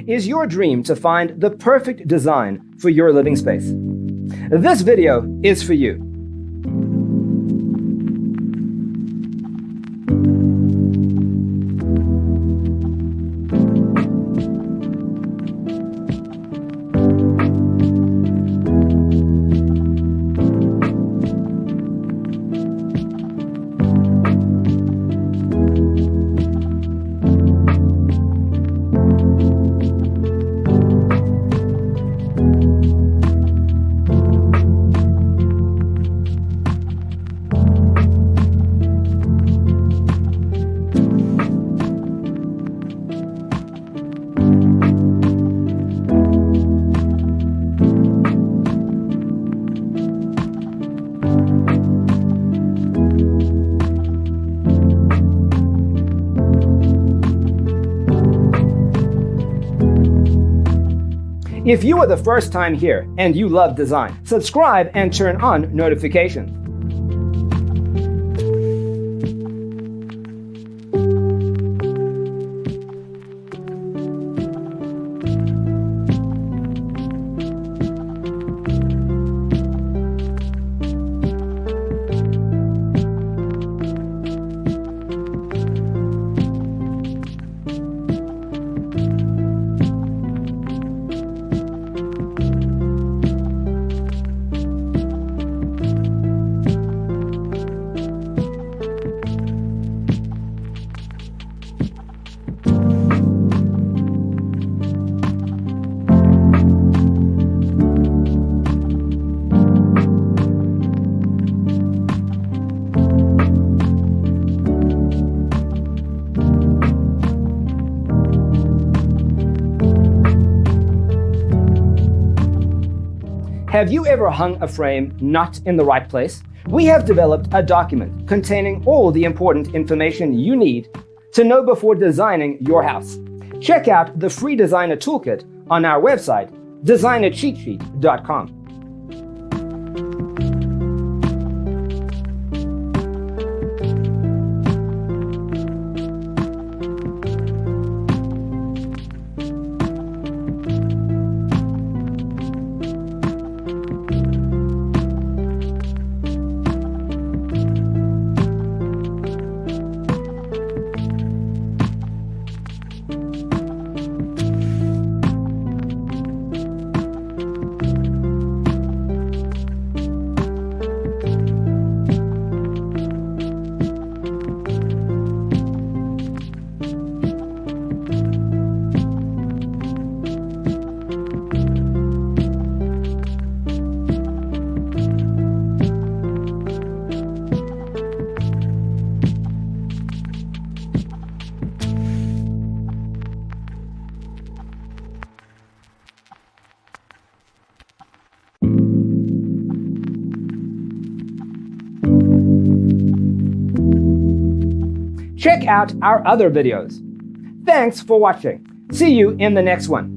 is your dream to find the perfect design for your living space? This video is for you. If you are the first time here and you love design, subscribe and turn on notifications. Have you ever hung a frame not in the right place? We have developed a document containing all the important information you need to know before designing your house. Check out the free designer toolkit on our website, designercheatsheet.com. Check out our other videos. Thanks for watching. See you in the next one.